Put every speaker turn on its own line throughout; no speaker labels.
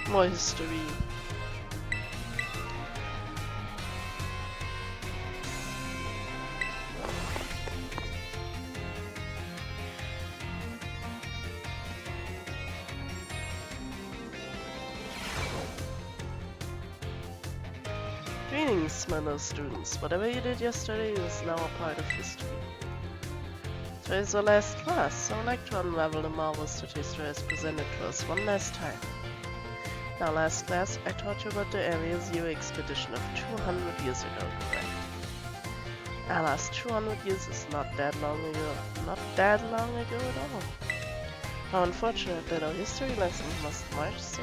More history. Greetings, my little students. Whatever you did yesterday is now a part of history. Today is our last class, so I'd like to unravel the marvels that history has presented to us one last time. In our last class, I taught you about the Area Zero expedition of 200 years ago, correct? Alas, 200 years is not that long ago. Not that long ago at all. How unfortunate that our history lessons must march so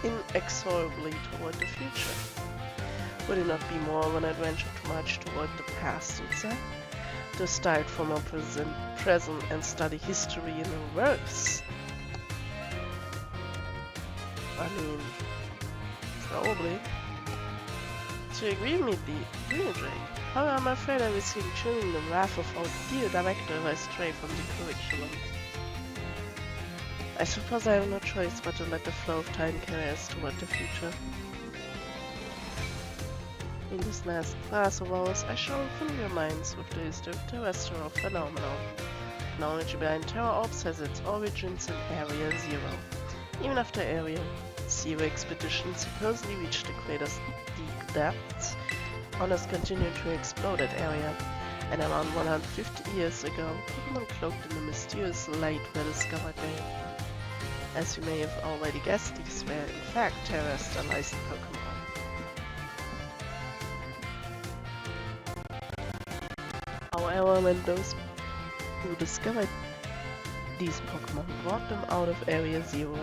inexorably toward the future. Would it not be more of an adventure to march toward the past instead? To start from our present and study history in reverse? I mean, probably. Do you agree with me, Drake? However, I'm afraid I risk incurring the wrath of our dear director if I stray from the curriculum. I suppose I have no choice but to let the flow of time carry us toward the future. In this last class of ours, I shall fill your minds with the history of terrestrial phenomena. Knowledge behind terror orbs has its origins in Area Zero. Even after Area Zero expedition supposedly reached the crater's deep depths, honors continued to explore that area, and around 150 years ago, Pokémon cloaked in the mysterious light were discovered there. As you may have already guessed, these were in fact terrestrialized Pokémon. However, when those who discovered these Pokémon brought them out of Area Zero,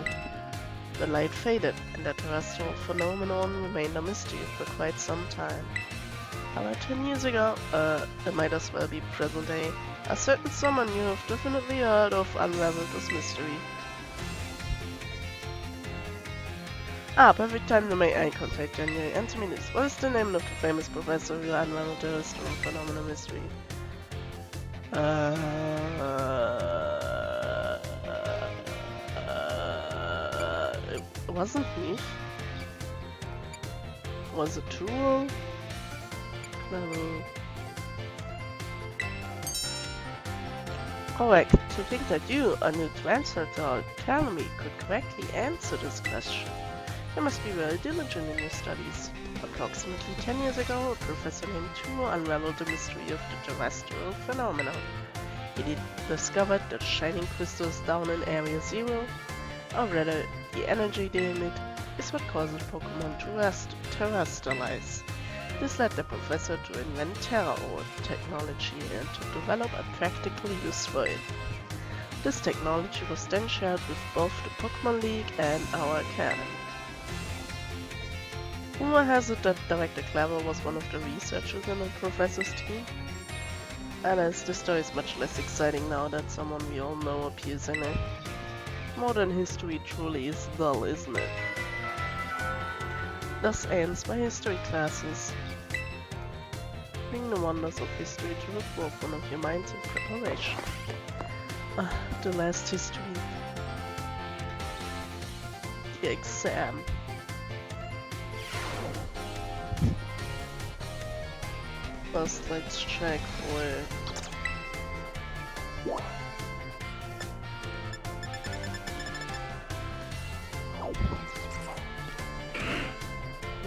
the light faded and the terrestrial phenomenon remained a mystery for quite some time. About 10 years ago, it might as well be present day, a certain someone you have definitely heard of unraveled this mystery. Perfect time to make eye contact, January. Answer me this. What is the name of the famous professor who unraveled the terrestrial phenomenon mystery? It wasn't me. Was it Tool? No. Correct. To think that you, a new transfer to our academy, could correctly answer this question. You must be very diligent in your studies. Approximately 10 years ago, a professor named Tu unraveled the mystery of the terrestrial phenomenon. He discovered that shining crystals down in Area Zero, or rather the energy they emit, is what causes Pokémon to terrestrialize. This led the professor to invent Terra Orb technology and to develop a practical use for it. This technology was then shared with both the Pokémon League and our academy. Rumor has it that Director Clever was one of the researchers in the professor's team. Alas, the story is much less exciting now that someone we all know appears in it. Modern history truly is dull, isn't it? Thus ends my history classes. Bring the wonders of history to the forefront of your minds in preparation. The last history. The exam. First, let's check for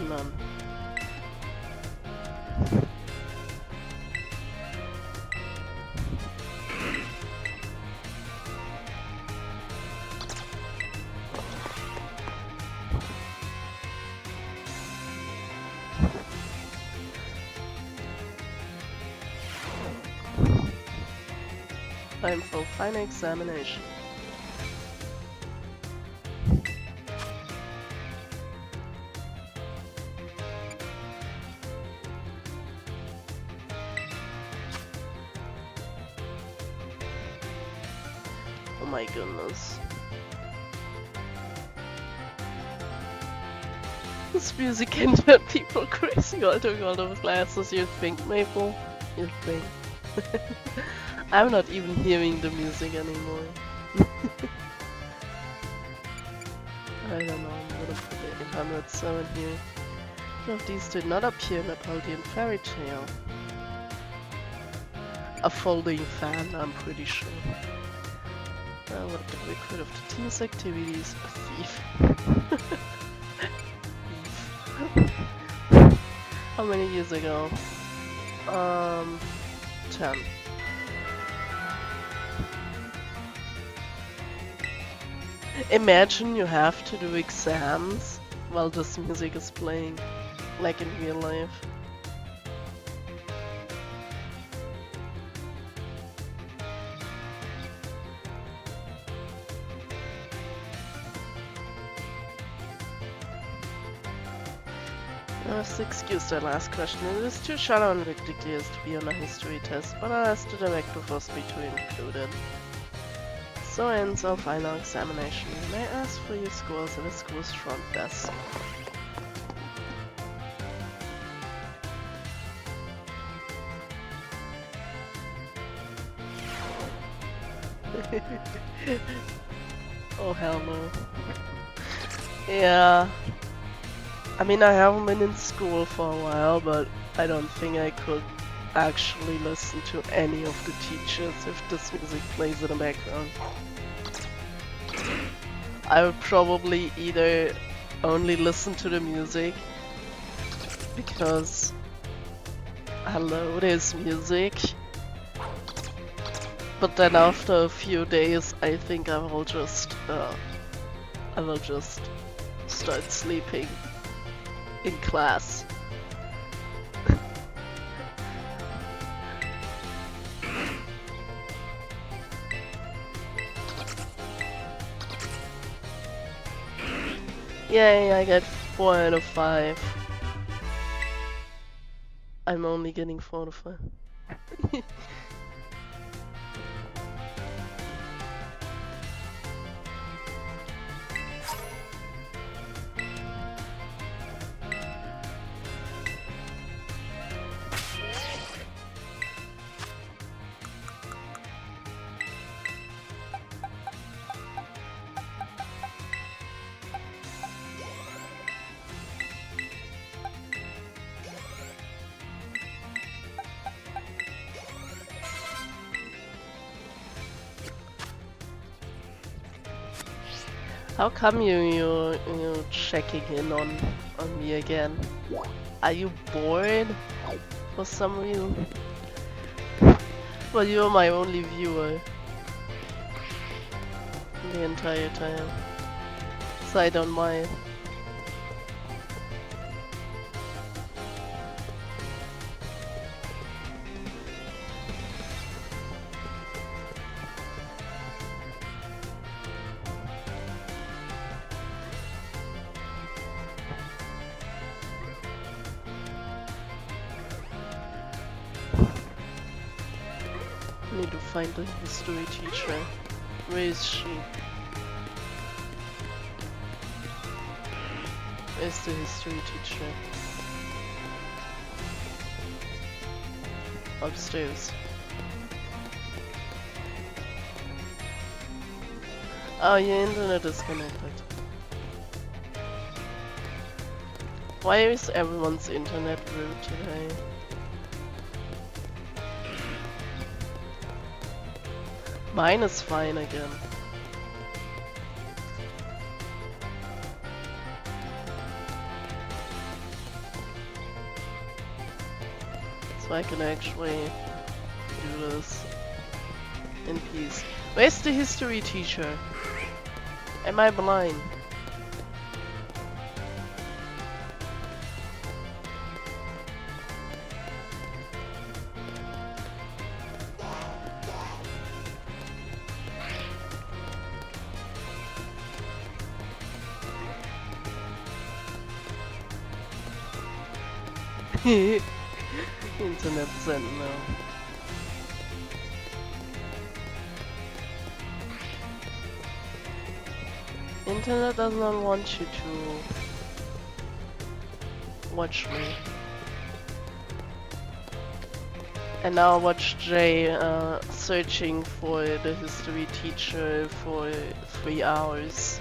none. Time for final examination. Oh my goodness. This music can turn people crazy altering all those glasses, you think, Maple? You think? I'm not even hearing the music anymore. I don't know, I'm gonna put the 807 here. Two of these did not appear in the Paldean fairy tale. A folding fan, I'm pretty sure. What get rid of the team's activities? A thief. Thief. How many years ago? 10. Imagine you have to do exams while this music is playing, like in real life. I have to excuse that last question. It is too shallow and ridiculous to be on a history test, but I'll ask the director forced me to include it. So ends our final examination. You may ask for your scores at the school's front desk. Oh hell no. Yeah. I mean, I haven't been in school for a while, but I don't think I could actually listen to any of the teachers if this music plays in the background. I would probably either only listen to the music because hello, there's music, but then after a few days I think I will just start sleeping in class. Yay, I get 4 out of 5. I'm only getting 4 out of 5. How come you checking in on me again? Are you bored for some reason? Well, you're my only viewer the entire time, so I don't mind. I need to find the history teacher. Where is she? Where's the history teacher? Upstairs. Oh, your internet is connected. Why is everyone's internet rude today? Mine is fine again. So I can actually do this in peace. Where's the history teacher? Am I blind? Internet sent now. Internet does not want you to watch me. And now watch Jay searching for the history teacher for 3 hours.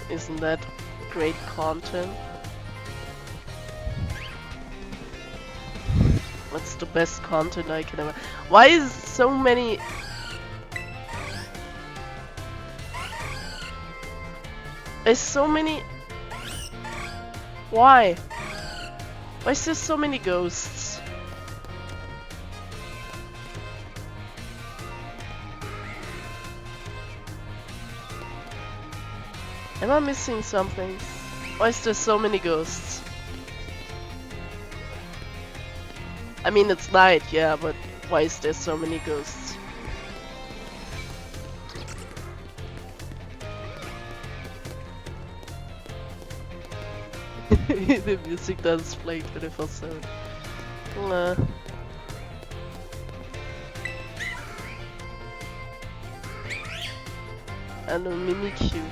Isn't that great content? What's the best content I can ever... Why is so many... There's so many... Why? Why is there so many ghosts? Am I missing something? Why is there so many ghosts? I mean, it's night, yeah, but why is there so many ghosts? The music does play 24/7. Nah. And a Mimikyu.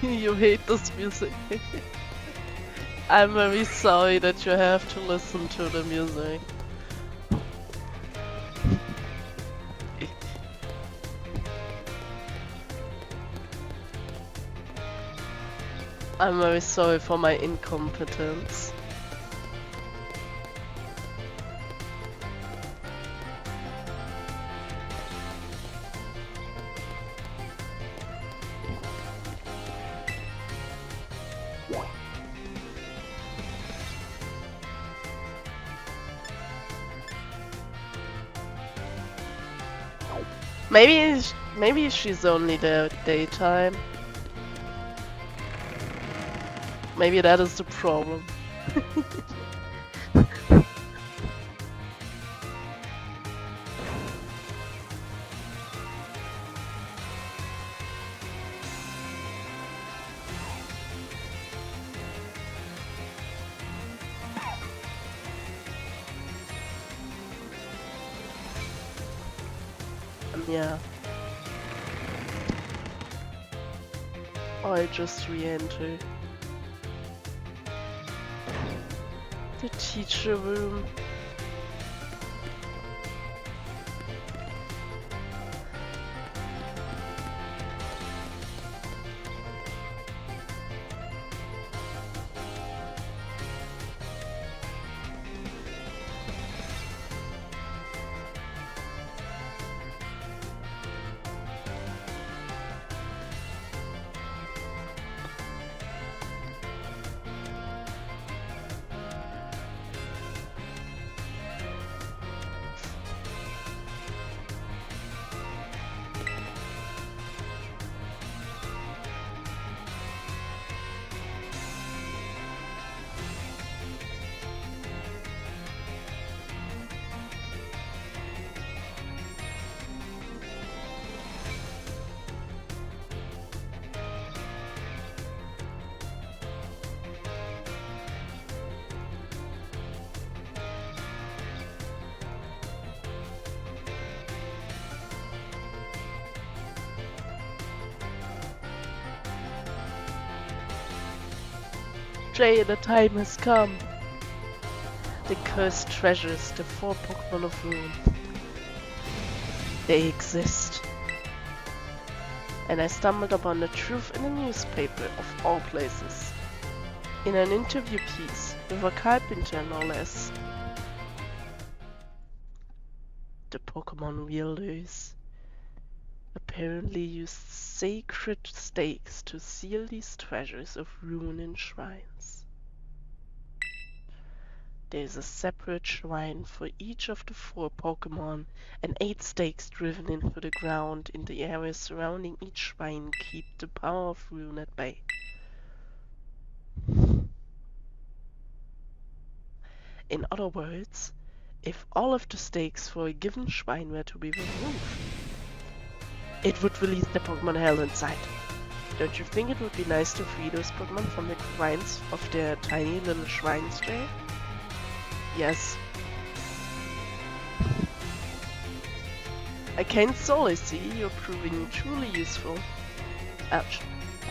You hate this music. I'm very sorry that you have to listen to the music. I'm very sorry for my incompetence. Maybe she's only there at daytime. Maybe that is the problem. Yeah. I just re-enter the teacher room. Jay, the time has come. The cursed treasures, the 4 Pokémon of Ruin. They exist. And I stumbled upon the truth in a newspaper of all places. In an interview piece with a carpenter, no less. The Pokémon wielders apparently used sacred stakes to seal these treasures of ruin in shrines. There is a separate shrine for each of the 4 Pokémon, and 8 stakes driven into the ground in the area surrounding each shrine keep the power of ruin at bay. In other words, If all of the stakes for a given shrine were to be removed, it would release the Pokemon hell inside. Don't you think it would be nice to free those Pokemon from the grinds of their tiny little shrines jail? Yes. I can solely see you're proving truly useful. Ouch.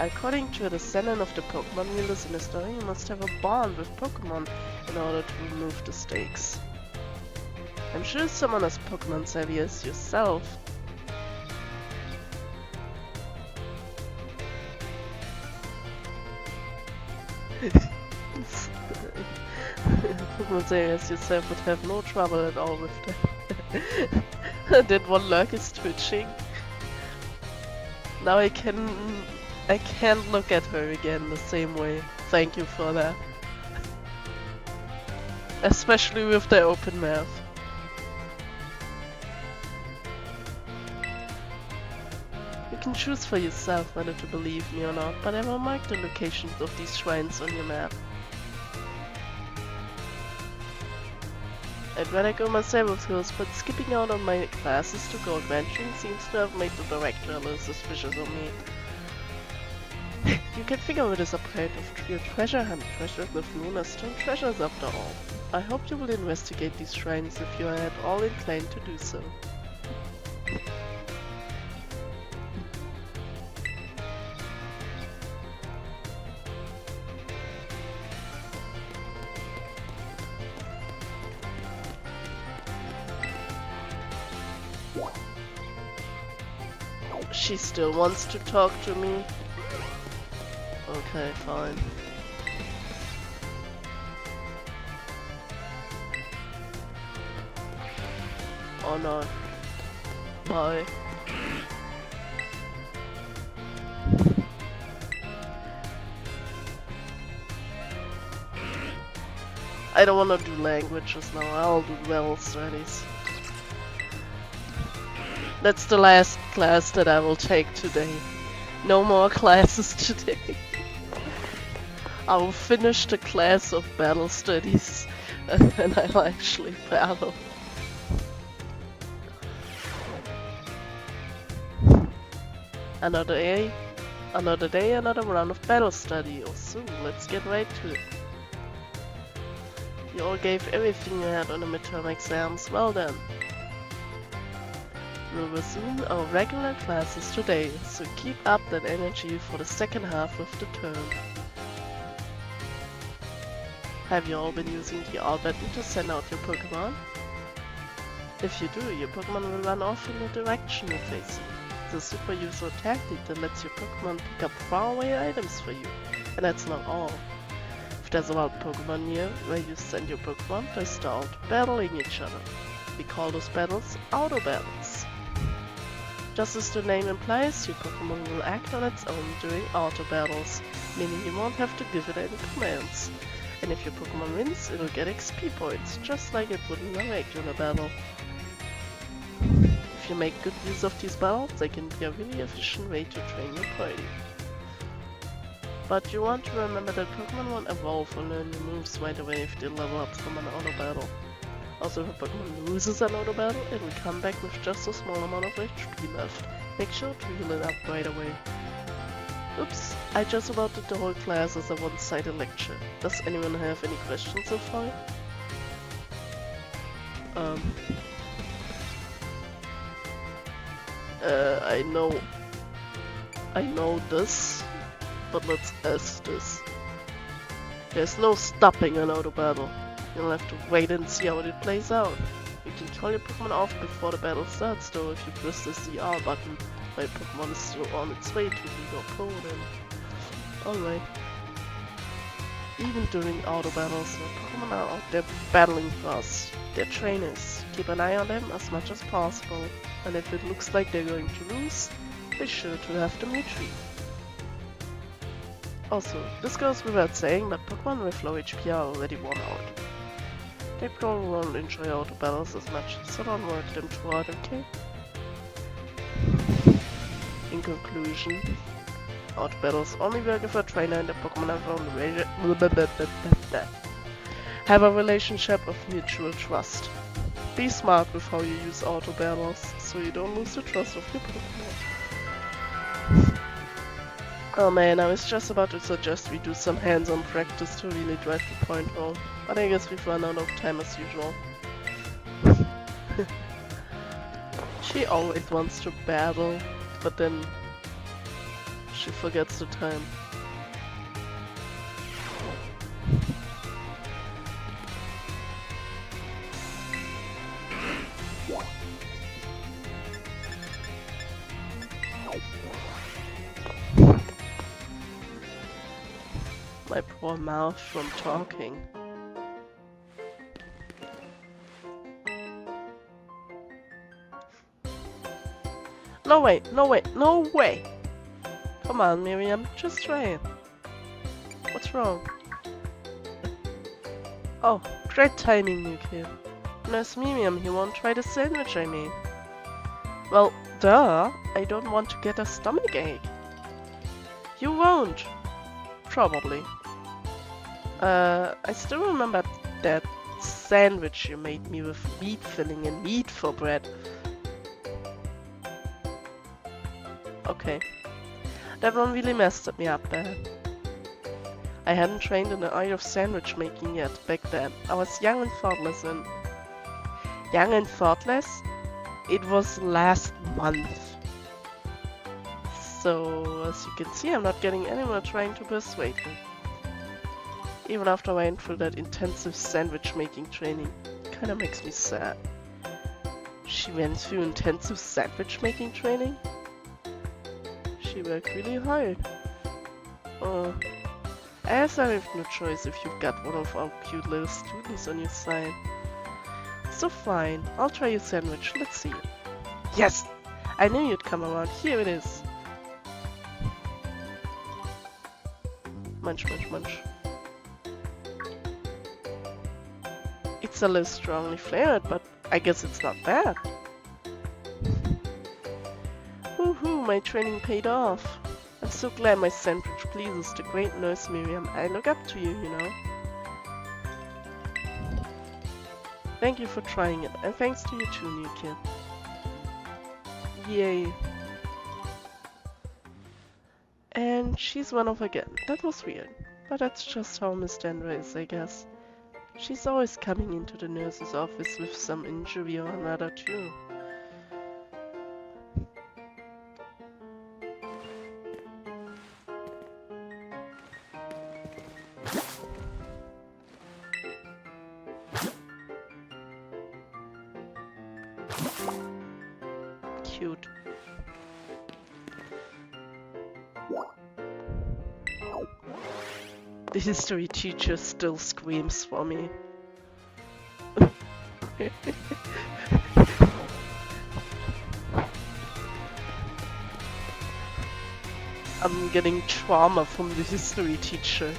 According to the descendant of the Pokemon wielders in the story, you must have a bond with Pokemon in order to remove the stakes. I'm sure someone as Pokemon savvy as yourself. Pokemon savvy as yourself would have no trouble at all with that. That one lurk is twitching. Now I can't look at her again the same way. Thank you for that. Especially with the open mouth. You can choose for yourself whether to believe me or not, but I will mark the locations of these shrines on your map. I'd rather go myself of course, but skipping out on my classes to go adventuring seems to have made the director a little suspicious of me. You can figure it is a part of your treasure hunt. Treasures of Luna stone treasures after all. I hope you will investigate these shrines if you are at all inclined to do so. She still wants to talk to me. Okay, fine. Oh no. Bye. I don't wanna do languages now, I'll do well studies. That's the last class that I will take today. No more classes today. I will finish the class of battle studies and then I'll actually battle. Another day, another round of battle study. Oh, so let's get right to it. You all gave everything you had on the midterm exams. Well done. We'll resume our regular classes today, so keep up that energy for the second half of the term. Have you all been using the R button to send out your Pokémon? If you do, your Pokémon will run off in the direction you're facing. It's a super useful tactic that lets your Pokémon pick up faraway items for you. And that's not all. If there's a wild Pokémon near where you send your Pokémon, they start battling each other. We call those battles auto battles. Just as the name implies, your Pokémon will act on its own during auto battles, meaning you won't have to give it any commands. And if your Pokémon wins, it'll get XP points, just like it would in a regular battle. If you make good use of these battles, they can be a really efficient way to train your party. But you want to remember that Pokémon won't evolve or learn new moves right away if they level up from an auto battle. Also, if a Pokémon loses an auto battle, it will come back with just a small amount of HP left. Make sure to heal it up right away. Oops, I just about did the whole class as a one-sided lecture. Does anyone have any questions so far? I know this, but let's ask this. There's no stopping an auto battle. You'll have to wait and see how it plays out. You can call your Pokémon off before the battle starts though if you press the CR button while your Pokémon is still on its way to your opponent. Alright. Even during auto battles, your Pokémon are out there battling for us. They're trainers. Keep an eye on them as much as possible, and if it looks like they're going to lose, be sure to have them retreat. Also, this goes without saying, but Pokémon with low HP are already worn out. They probably won't enjoy auto battles as much, so don't work them too hard, okay? In conclusion, auto battles only work if a trainer and the Pokémon have a relationship of mutual trust. Be smart with how you use auto battles, so you don't lose the trust of your Pokémon. Oh man, I was just about to suggest we do some hands-on practice to really drive the point home, but I guess we've run out of time as usual. She always wants to battle, but then she forgets the time. My poor mouth from talking. No way, no way, no way! Come on, Miriam, just try it. What's wrong? Oh, great timing, new kid. Nurse Miriam, he won't try the sandwich I made. Well, duh, I don't want to get a stomachache. You won't. Probably. I still remember that sandwich you made me with meat filling and meat for bread. Okay. That one really messed me up bad. I hadn't trained in the art of sandwich making yet back then. I was young and thoughtless and... Young and thoughtless? It was last month. So, as you can see, I'm not getting anywhere trying to persuade me. Even after I went through that intensive sandwich making training. Kinda makes me sad. She went through intensive sandwich making training? She worked really hard. Oh. I guess I have no choice if you've got one of our cute little students on your side. So fine, I'll try your sandwich, let's see it. Yes! I knew you'd come around, here it is. Munch, munch, munch. It's a little strongly flavored, but I guess it's not bad. Woohoo, my training paid off. I'm so glad my sandwich pleases the great nurse Miriam. I look up to you, you know. Thank you for trying it, and thanks to you too, new kid. Yay. And she's one off again. That was weird. But that's just how Miss Dendra is, I guess. She's always coming into the nurse's office with some injury or another too. Cute. The history teacher still screams for me. I'm getting trauma from the history teacher.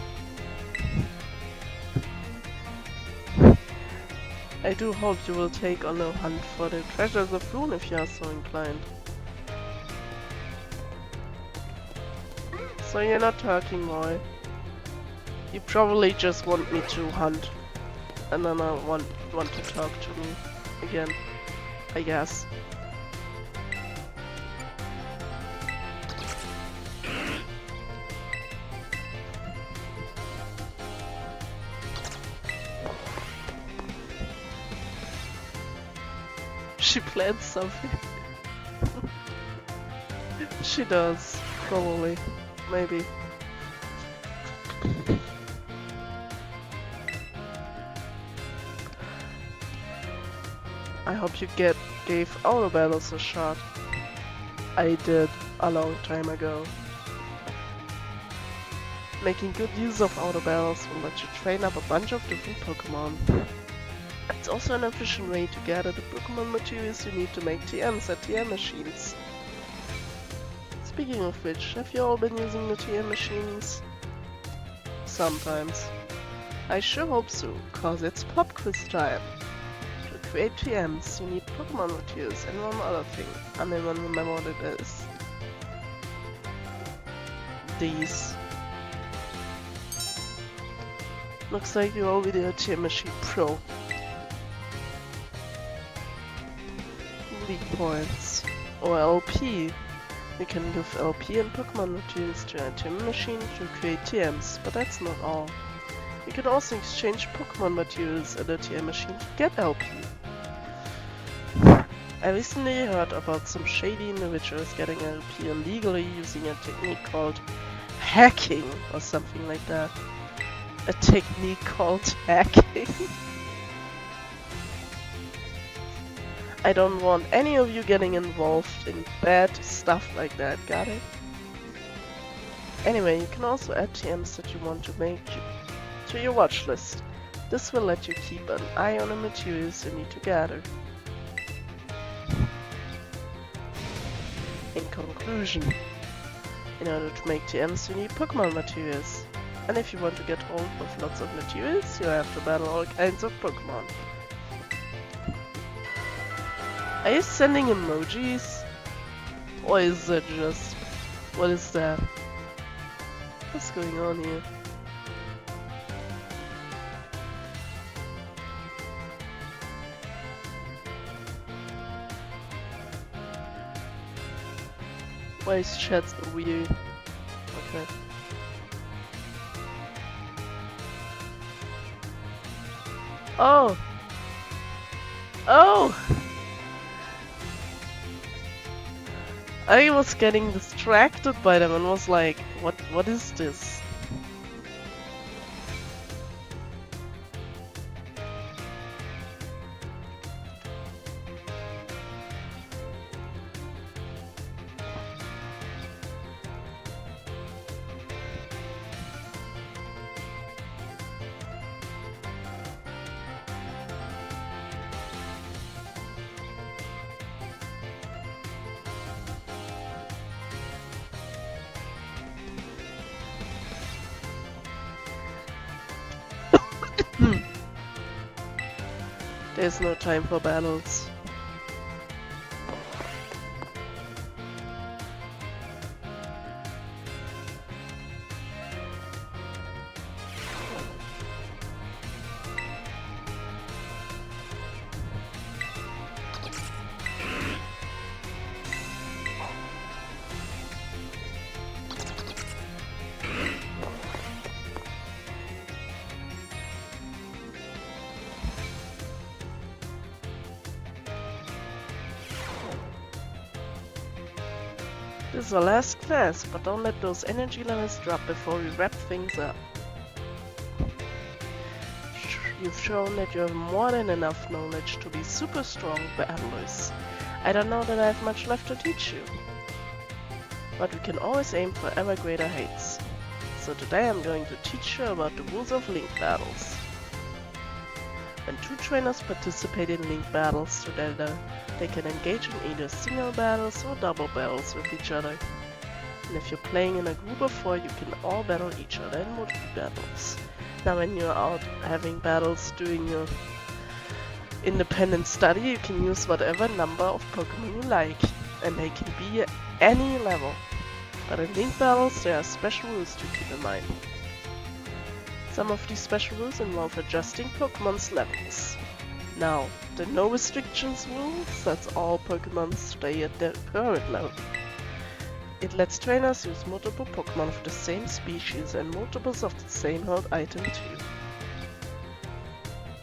I do hope you will take on a hunt for the treasures of Rune if you are so inclined. So you're not talking, boy. You probably just want me to hunt, and then I want to talk to me again, I guess. She plans something. She does, probably, maybe. I hope you gave auto battles a shot. I did a long time ago. Making good use of auto battles will let you train up a bunch of different Pokémon. It's also an efficient way to gather the Pokémon materials you need to make TMs at TM machines. Speaking of which, have you all been using the TM machines? Sometimes. I sure hope so, cause it's pop quiz time. To create TMs, you need Pokémon materials and one other thing. Anyone remember what it is? These. Looks like you're already a TM machine pro. weak points. Or LP. You can give LP and Pokemon materials to a TM machine to create TMs, but that's not all. You can also exchange Pokemon materials at a TM machine to get LP. I recently heard about some shady individuals getting LP illegally using a technique called hacking or something like that. A technique called hacking? I don't want any of you getting involved in bad stuff like that, got it? Anyway, you can also add TMs that you want to make to your watch list. This will let you keep an eye on the materials you need to gather. In conclusion, in order to make TMs you need Pokemon materials. And if you want to get hold of lots of materials, you have to battle all kinds of Pokemon. Are you sending emojis? Or is it just... what is that? What's going on here? Why is chat so weird? Okay. Oh! Oh! I was getting distracted by them and was like, what is this? There's no time for battles. This is our last class, but don't let those energy levels drop before we wrap things up. You've shown that you have more than enough knowledge to be super strong battlers. I don't know that I have much left to teach you, but we can always aim for ever greater heights. So today I'm going to teach you about the rules of link battles. When two trainers participate in link battles together, they can engage in either single battles or double battles with each other. And if you're playing in a group of 4, you can all battle each other in multiple battles. Now when you're out having battles doing your independent study, you can use whatever number of Pokemon you like, and they can be at any level. But in link battles there are special rules to keep in mind. Some of these special rules involve adjusting Pokemon's levels. Now, the no restrictions rule lets all Pokemon stay at their current level. It lets trainers use multiple Pokemon of the same species and multiples of the same held item too.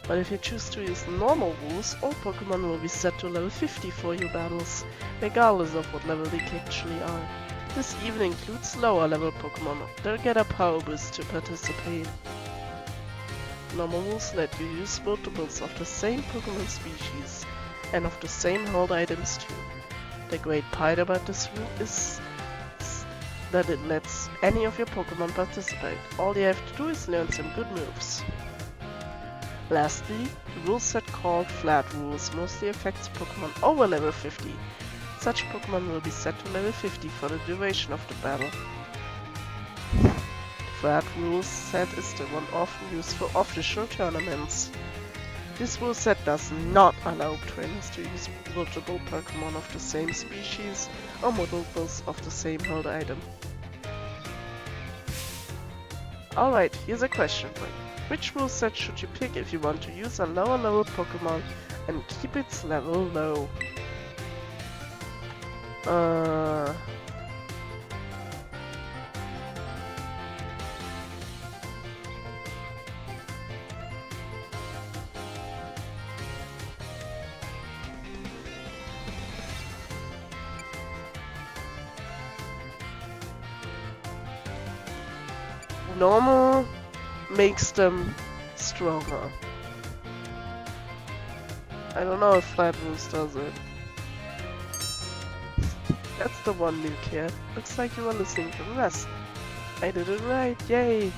But if you choose to use normal rules, all Pokemon will be set to level 50 for your battles, regardless of what level they actually are. This even includes lower level Pokemon that get a power boost to participate. Normal rules let you use multiples of the same Pokemon species and of the same held items too. The great part about this rule is that it lets any of your Pokemon participate. All you have to do is learn some good moves. Lastly, the rule set called flat rules mostly affects Pokemon over level 50. Such Pokemon will be set to level 50 for the duration of the battle. Flat rules set is the one often used for official tournaments. This rule set does not allow trainers to use multiple Pokemon of the same species or multiples of the same held item. Alright, here's a question for you. Which rule set should you pick if you want to use a lower level Pokemon and keep its level low? Uh, Normal makes them stronger. I don't know if Flat Boost does it. That's the one nuke here. Looks like you were listening to the rest. I did it right, yay!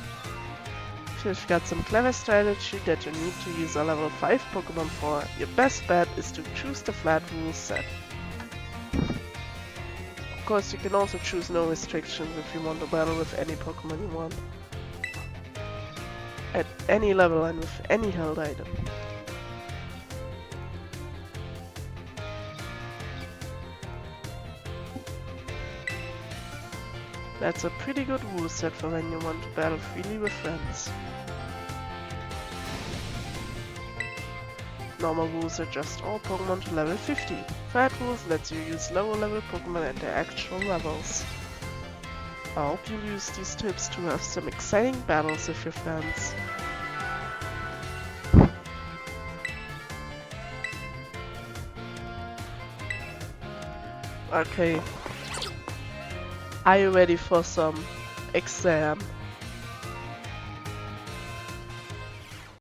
You've got some clever strategy that you need to use a level 5 Pokemon for. Your best bet is to choose the Flat Rule set. Of course, you can also choose no restrictions if you want to battle with any Pokemon you want. At any level and with any held item. That's a pretty good rule set for when you want to battle freely with friends. Normal rules adjust all Pokemon to level 50. Flat rules lets you use lower level Pokemon at their actual levels. I hope you use these tips to have some exciting battles with your friends. Okay. Are you ready for some exam?